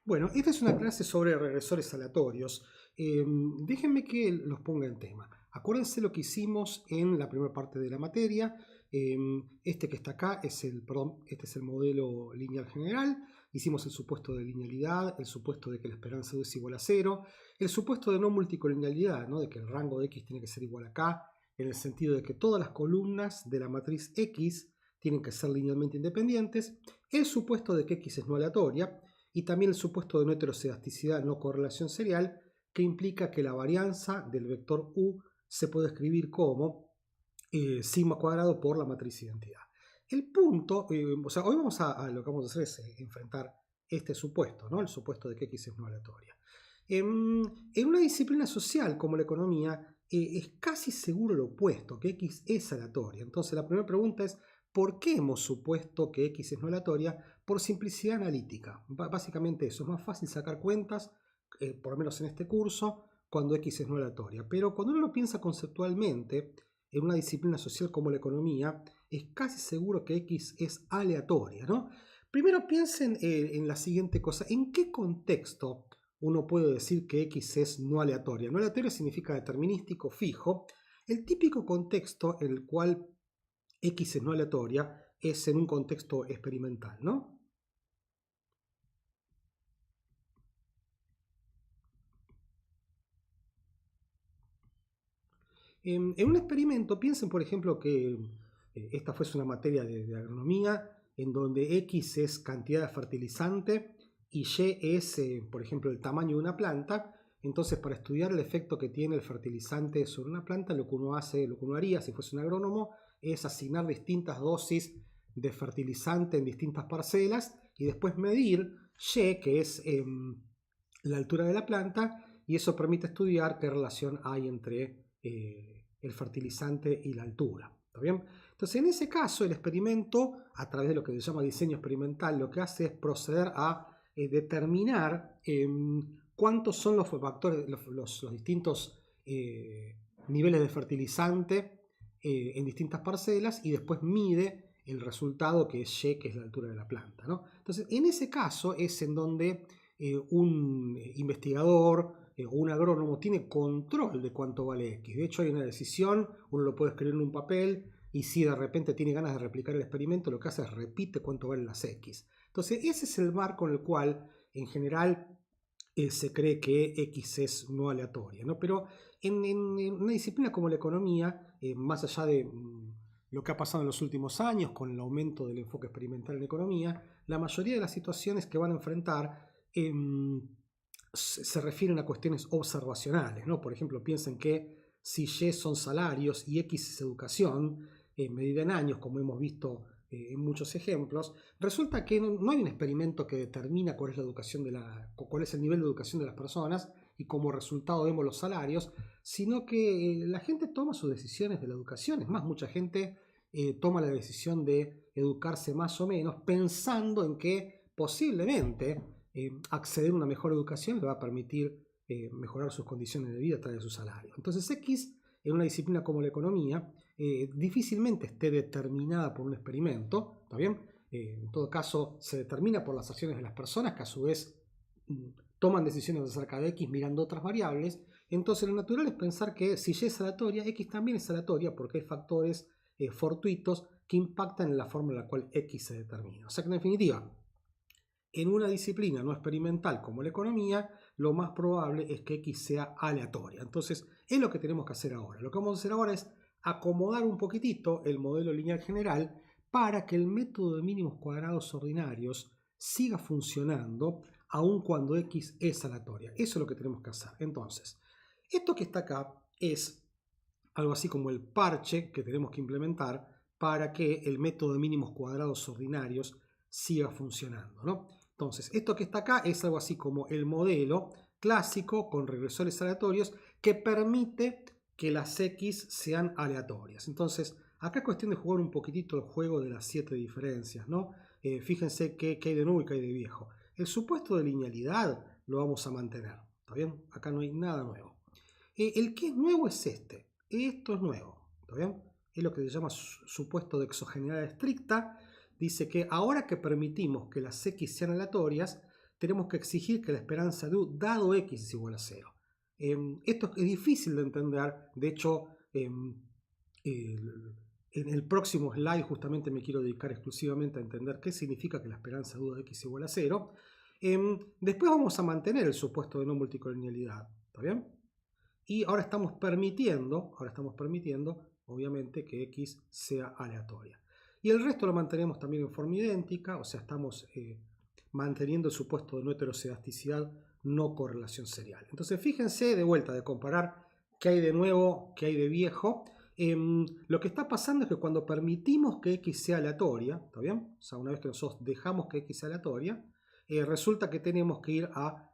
Bueno, esta es una clase sobre regresores aleatorios. Déjenme que los ponga en tema. Acuérdense lo que hicimos en la primera parte de la materia. Este que está acá es este es el modelo lineal general. Hicimos el supuesto de linealidad, el supuesto de que la esperanza de U es igual a 0, el supuesto de no multicolinealidad, ¿no? De que el rango de X tiene que ser igual a K, en el sentido de que todas las columnas de la matriz X tienen que ser linealmente independientes, el supuesto de que X es no aleatoria, y también el supuesto de no heterocedasticidad, no correlación serial, que implica que la varianza del vector U se puede escribir como sigma cuadrado por la matriz identidad. El punto, o sea, hoy lo que vamos a hacer es enfrentar este supuesto, ¿no? El supuesto de que X es no aleatoria. En una disciplina social como la economía, es casi seguro lo opuesto, que X es aleatoria. Entonces la primera pregunta es, ¿por qué hemos supuesto que X es no aleatoria? Por simplicidad analítica. Básicamente eso, es más fácil sacar cuentas, por lo menos en este curso, cuando X es no aleatoria. Pero cuando uno lo piensa conceptualmente, en una disciplina social como la economía, es casi seguro que X es aleatoria, ¿no? Primero piensen en la siguiente cosa, ¿en qué contexto uno puede decir que X es no aleatoria? No aleatoria significa determinístico, fijo. El típico contexto en el cual X es no aleatoria es en un contexto experimental, ¿no? En un experimento, piensen por ejemplo que esta fuese una materia de agronomía en donde X es cantidad de fertilizante y Y es, por ejemplo, el tamaño de una planta. Entonces, para estudiar el efecto que tiene el fertilizante sobre una planta, lo que uno haría si fuese un agrónomo, es asignar distintas dosis de fertilizante en distintas parcelas y después medir Y, que es la altura de la planta, y eso permite estudiar qué relación hay entre el fertilizante y la altura. ¿Está bien? Entonces, en ese caso, el experimento, a través de lo que se llama diseño experimental, lo que hace es proceder a determinar cuántos son los factores, los distintos niveles de fertilizante en distintas parcelas, y después mide el resultado, que es Y, que es la altura de la planta, ¿no? Entonces, en ese caso es en donde un investigador o un agrónomo tiene control de cuánto vale X. De hecho, hay una decisión, uno lo puede escribir en un papel, y si de repente tiene ganas de replicar el experimento, lo que hace es repite cuánto valen las X. Entonces, ese es el marco en el cual, en general, se cree que X es no aleatoria, ¿no? Pero en una disciplina como la economía, más allá de lo que ha pasado en los últimos años con el aumento del enfoque experimental en economía, la mayoría de las situaciones que van a enfrentar se refieren a cuestiones observacionales, ¿no? Por ejemplo, piensen que si Y son salarios y X es educación, medida en años, como hemos visto en muchos ejemplos, resulta que no hay un experimento que determina cuál es la educación cuál es el nivel de educación de las personas y como resultado vemos los salarios, sino que la gente toma sus decisiones de la educación. Es más, mucha gente toma la decisión de educarse más o menos pensando en que posiblemente acceder a una mejor educación le va a permitir mejorar sus condiciones de vida a través de su salario. Entonces X, en una disciplina como la economía, difícilmente esté determinada por un experimento, ¿está bien? En todo caso, se determina por las acciones de las personas, que a su vez toman decisiones acerca de X mirando otras variables. Entonces, lo natural es pensar que si Y es aleatoria, X también es aleatoria, porque hay factores fortuitos que impactan en la forma en la cual X se determina. O sea que, en definitiva, en una disciplina no experimental como la economía, lo más probable es que X sea aleatoria. Entonces, es lo que tenemos que hacer ahora. Lo que vamos a hacer ahora es acomodar un poquitito el modelo lineal general para que el método de mínimos cuadrados ordinarios siga funcionando aun cuando X es aleatoria. Eso es lo que tenemos que hacer. Entonces, esto que está acá es algo así como el parche que tenemos que implementar para que el método de mínimos cuadrados ordinarios siga funcionando, ¿no? Entonces, esto que está acá es algo así como el modelo clásico con regresores aleatorios que permite que las X sean aleatorias. Entonces, acá es cuestión de jugar un poquitito el juego de las 7 diferencias, ¿no? Fíjense qué hay de nuevo y qué hay de viejo. El supuesto de linealidad lo vamos a mantener, ¿está bien? Acá no hay nada nuevo. El que es nuevo es este. Esto es nuevo, ¿está bien? Es lo que se llama supuesto de exogeneidad estricta. Dice que ahora que permitimos que las X sean aleatorias, tenemos que exigir que la esperanza de U dado X es igual a 0. Esto es difícil de entender, de hecho, en el próximo slide justamente me quiero dedicar exclusivamente a entender qué significa que la esperanza de U de X es igual a 0. Después vamos a mantener el supuesto de no multicolonialidad, ¿está bien? Y ahora estamos permitiendo, obviamente, que X sea aleatoria. Y el resto lo mantenemos también en forma idéntica, o sea, estamos manteniendo el supuesto de no heterocedasticidad, no correlación serial. Entonces, fíjense de vuelta, de comparar qué hay de nuevo, qué hay de viejo. Lo que está pasando es que cuando permitimos que X sea aleatoria, ¿está bien? O sea, una vez que nosotros dejamos que X sea aleatoria, resulta que tenemos que ir a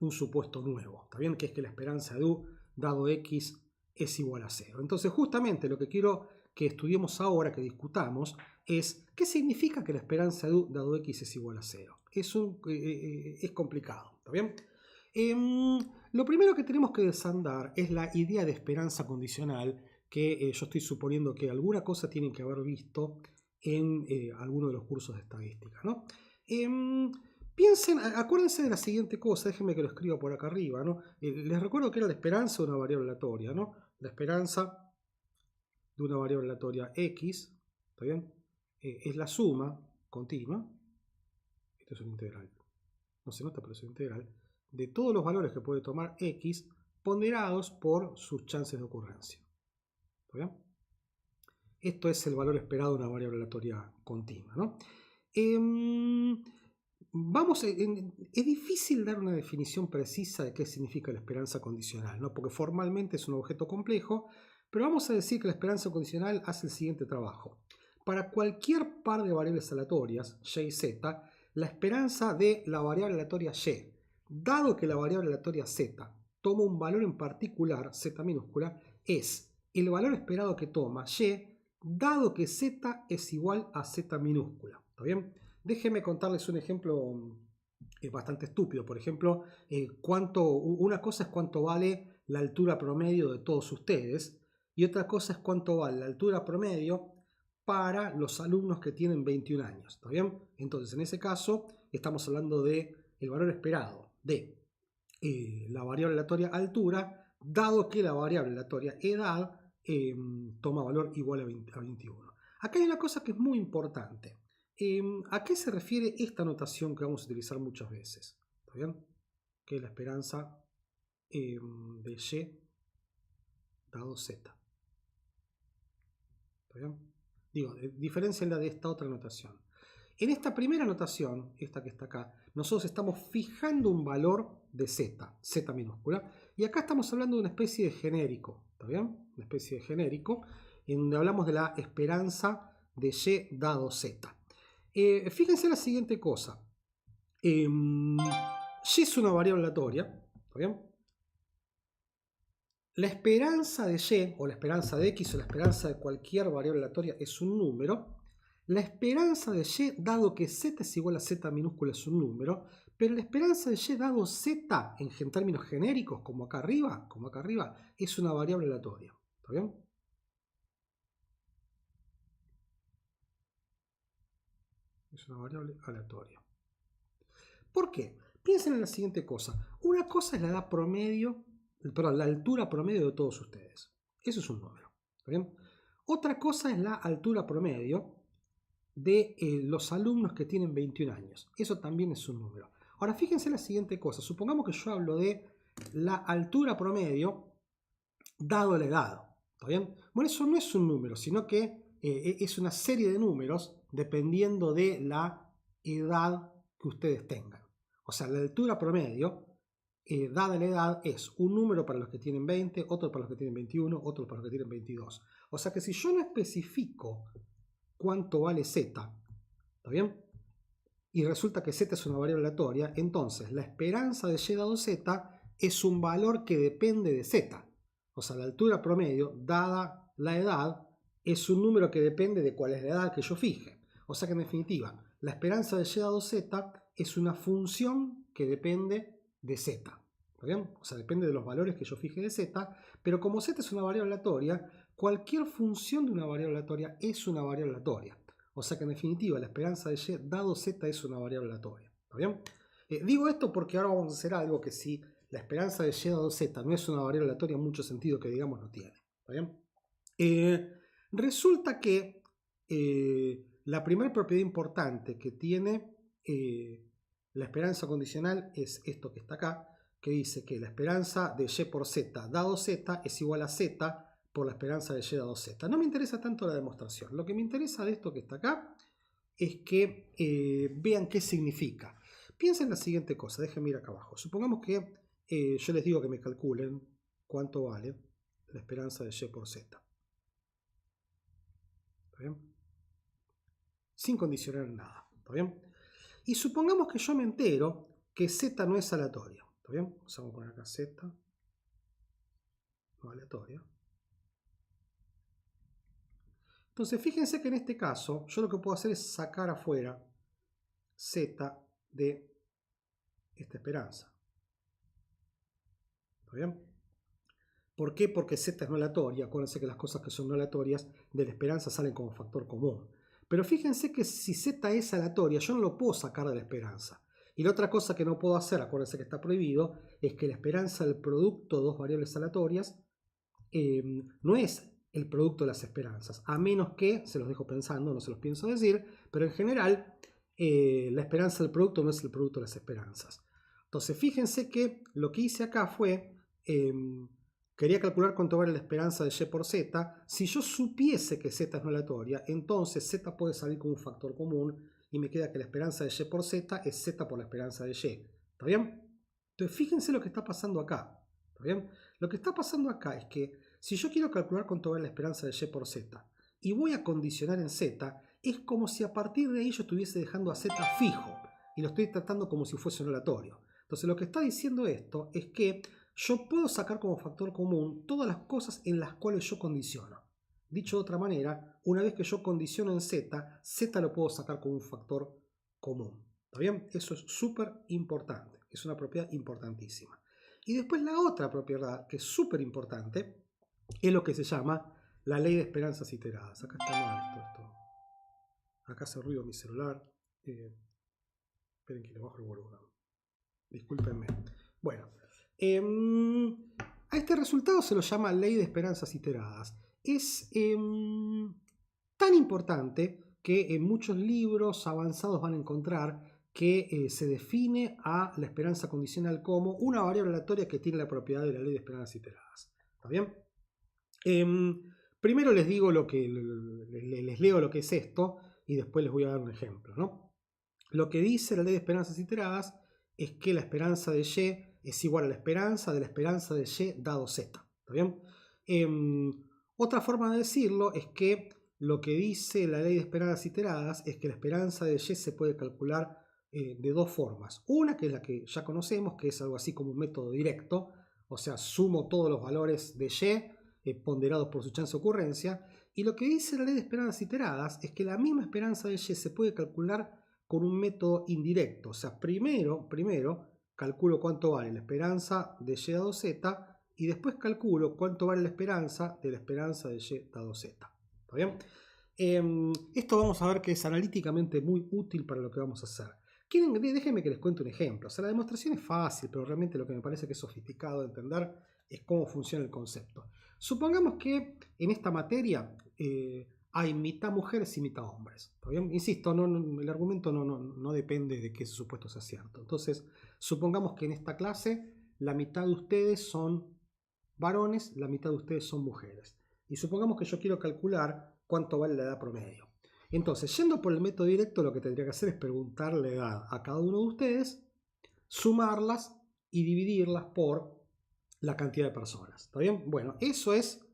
un supuesto nuevo, ¿está bien? Que es que la esperanza de U dado X es igual a 0. Entonces, justamente lo que quiero que estudiemos ahora, que discutamos, es qué significa que la esperanza de U dado X es igual a 0. Es complicado, ¿está bien? Lo primero que tenemos que desandar es la idea de esperanza condicional, que yo estoy suponiendo que alguna cosa tienen que haber visto en alguno de los cursos de estadística, ¿no? Acuérdense de la siguiente cosa, déjenme que lo escriba por acá arriba, ¿no? Les recuerdo que era la esperanza de una variable aleatoria, ¿no? La esperanza de una variable aleatoria X, ¿está bien? Es la suma continua, esto es un integral, no se nota pero es un integral, de todos los valores que puede tomar X ponderados por sus chances de ocurrencia. ¿Está bien? Esto es el valor esperado de una variable aleatoria continua, ¿no? Es difícil dar una definición precisa de qué significa la esperanza condicional, ¿no? Porque formalmente es un objeto complejo, pero vamos a decir que la esperanza condicional hace el siguiente trabajo. Para cualquier par de variables aleatorias, y y z, la esperanza de la variable aleatoria y, dado que la variable aleatoria z toma un valor en particular, z minúscula, es el valor esperado que toma y, dado que z es igual a z minúscula. ¿Está bien? Déjenme contarles un ejemplo bastante estúpido. Por ejemplo, una cosa es cuánto vale la altura promedio de todos ustedes y otra cosa es cuánto vale la altura promedio para los alumnos que tienen 21 años. ¿Está bien? Entonces, en ese caso, estamos hablando del valor esperado de la variable aleatoria altura, dado que la variable aleatoria edad toma valor igual a 21. Acá hay una cosa que es muy importante. ¿A qué se refiere esta notación que vamos a utilizar muchas veces? ¿Está bien? Que es la esperanza de y dado z. ¿Está bien? Digo, diferencienla de esta otra notación. En esta primera notación, esta que está acá, nosotros estamos fijando un valor de z, z minúscula, y acá estamos hablando de una especie de genérico, ¿está bien? Una especie de genérico, en donde hablamos de la esperanza de y dado z. Fíjense la siguiente cosa. Y es una variable aleatoria, ¿está bien? La esperanza de y, o la esperanza de x, o la esperanza de cualquier variable aleatoria es un número. La esperanza de y, dado que z es igual a z minúscula, es un número. Pero la esperanza de y dado z, en términos genéricos, como acá arriba, es una variable aleatoria. ¿Está bien? Es una variable aleatoria. ¿Por qué? Piensen en la siguiente cosa. Una cosa es la edad promedio, perdón, la altura promedio de todos ustedes. Eso es un número. ¿Está bien? Otra cosa es la altura promedio de los alumnos que tienen 21 años. Eso también es un número. Ahora fíjense en la siguiente cosa. Supongamos que yo hablo de la altura promedio dado la edad. ¿Está bien? Bueno, eso no es un número, sino que es una serie de números dependiendo de la edad que ustedes tengan. O sea, la altura promedio, dada la edad, es un número para los que tienen 20, otro para los que tienen 21, otro para los que tienen 22. O sea que si yo no especifico cuánto vale z, ¿está bien? Y resulta que z es una variable aleatoria, entonces la esperanza de y dado z es un valor que depende de z. O sea, la altura promedio, dada la edad, es un número que depende de cuál es la edad que yo fije. O sea que en definitiva, la esperanza de y dado z es una función que depende de z. ¿Está bien? O sea, depende de los valores que yo fije de z, pero como z es una variable aleatoria, cualquier función de una variable aleatoria es una variable aleatoria. O sea que en definitiva la esperanza de y dado z es una variable aleatoria. ¿Está bien? Digo esto porque ahora vamos a hacer algo que si la esperanza de y dado z no es una variable aleatoria, mucho sentido que digamos no tiene. ¿Está bien? Resulta que la primera propiedad importante que tiene la esperanza condicional es esto que está acá, que dice que la esperanza de y por z dado z es igual a z por la esperanza de y dado z. No me interesa tanto la demostración. Lo que me interesa de esto que está acá es que vean qué significa. Piensen en la siguiente cosa, déjenme ir acá abajo. Supongamos que yo les digo que me calculen cuánto vale la esperanza de y por z. ¿Está bien? Sin condicionar nada. ¿Está bien? Y supongamos que yo me entero que z no es aleatoria. ¿Está bien? Vamos a poner acá z no aleatoria. Entonces fíjense que en este caso yo lo que puedo hacer es sacar afuera z de esta esperanza. ¿Está bien? ¿Por qué? Porque z es no aleatoria. Acuérdense que las cosas que son no aleatorias de la esperanza salen como factor común. Pero fíjense que si z es aleatoria, yo no lo puedo sacar de la esperanza. Y la otra cosa que no puedo hacer, acuérdense que está prohibido, es que la esperanza del producto de dos variables aleatorias no es el producto de las esperanzas. A menos que, se los dejo pensando, no se los pienso decir, pero en general la esperanza del producto no es el producto de las esperanzas. Entonces fíjense que lo que hice acá fue... quería calcular cuánto vale la esperanza de y por z. Si yo supiese que z es no aleatoria, entonces z puede salir como un factor común y me queda que la esperanza de y por z es z por la esperanza de y. ¿Está bien? Entonces fíjense lo que está pasando acá. ¿Está bien? Lo que está pasando acá es que si yo quiero calcular cuánto vale la esperanza de y por z y voy a condicionar en z, es como si a partir de ahí yo estuviese dejando a z fijo y lo estoy tratando como si fuese un aleatorio. Entonces lo que está diciendo esto es que yo puedo sacar como factor común todas las cosas en las cuales yo condiciono. Dicho de otra manera, una vez que yo condiciono en z, z lo puedo sacar como un factor común. ¿Está bien? Eso es súper importante. Es una propiedad importantísima. Y después la otra propiedad, que es súper importante, es lo que se llama la ley de esperanzas iteradas. Acá está mal esto. Acá hace ruido mi celular. Esperen que le bajo el volumen. Discúlpenme. Bueno. A este resultado se lo llama ley de esperanzas iteradas. Es tan importante que en muchos libros avanzados van a encontrar que se define a la esperanza condicional como una variable aleatoria que tiene la propiedad de la ley de esperanzas iteradas. ¿Está bien? Primero les digo les leo lo que es esto y después les voy a dar un ejemplo, ¿no? Lo que dice la ley de esperanzas iteradas es que la esperanza de y es igual a la esperanza de y dado z. ¿Está bien? Otra forma de decirlo es que lo que dice la ley de esperanzas iteradas es que la esperanza de y se puede calcular de dos formas. Una que es la que ya conocemos, que es algo así como un método directo, o sea, sumo todos los valores de y ponderados por su chance de ocurrencia. Y lo que dice la ley de esperanzas iteradas es que la misma esperanza de y se puede calcular con un método indirecto. O sea, primero calculo cuánto vale la esperanza de y dado z y después calculo cuánto vale la esperanza de y dado z. ¿Está bien? Esto vamos a ver que es analíticamente muy útil para lo que vamos a hacer. Déjenme que les cuente un ejemplo. O sea, la demostración es fácil, pero realmente lo que me parece que es sofisticado de entender es cómo funciona el concepto. Supongamos que en esta materia hay mitad mujeres y mitad hombres. ¿Está bien? Insisto, el argumento no depende de que ese supuesto sea cierto. Entonces, supongamos que en esta clase la mitad de ustedes son varones, la mitad de ustedes son mujeres. Y supongamos que yo quiero calcular cuánto vale la edad promedio. Entonces, yendo por el método directo, lo que tendría que hacer es preguntar la edad a cada uno de ustedes, sumarlas y dividirlas por la cantidad de personas. ¿Está bien? Bueno, eso es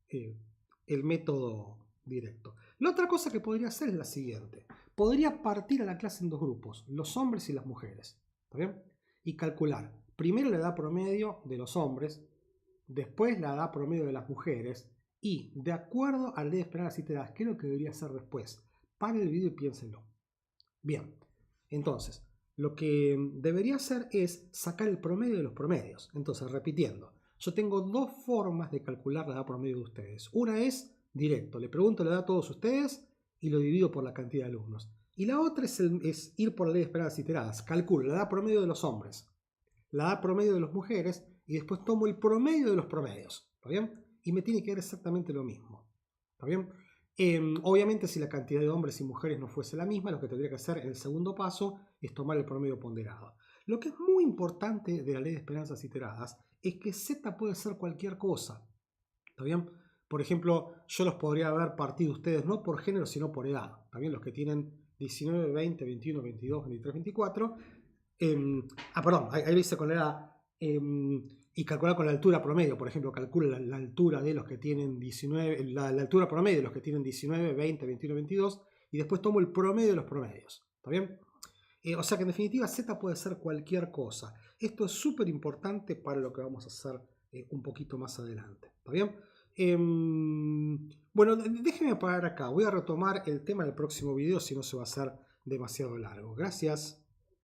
el método directo. La otra cosa que podría hacer es la siguiente. Podría partir a la clase en dos grupos, los hombres y las mujeres. ¿Está bien? Y calcular primero la edad promedio de los hombres, después la edad promedio de las mujeres y, de acuerdo a la ley de esperanzas iteradas, ¿qué es lo que debería hacer después? Paren el video y piénsenlo. Bien, entonces, lo que debería hacer es sacar el promedio de los promedios. Entonces, repitiendo, yo tengo dos formas de calcular la edad promedio de ustedes. Una es directo, le pregunto la edad a todos ustedes y lo divido por la cantidad de alumnos. Y la otra es ir por la ley de esperadas iteradas. Calculo la edad promedio de los hombres, la edad promedio de las mujeres y después tomo el promedio de los promedios. ¿Está bien? Y me tiene que dar exactamente lo mismo. ¿Está bien? Obviamente, si la cantidad de hombres y mujeres no fuese la misma, lo que tendría que hacer en el segundo paso es tomar el promedio ponderado. Lo que es muy importante de la ley de esperanzas iteradas es que Z puede ser cualquier cosa. ¿Está bien? Por ejemplo, yo los podría haber partido ustedes no por género, sino por edad. También los que tienen 19, 20, 21, 22, 23, 24. Perdón, ahí lo hice con la edad. Y calcular con la altura promedio. Por ejemplo, calcula la altura de los que tienen 19, la altura promedio de los que tienen 19, 20, 21, 22. Y después tomo el promedio de los promedios. ¿Está bien? O sea que en definitiva Z puede ser cualquier cosa. Esto es súper importante para lo que vamos a hacer un poquito más adelante. ¿Está bien? Bueno, déjenme parar acá. Voy a retomar el tema en el próximo video, si no se va a hacer demasiado largo. Gracias.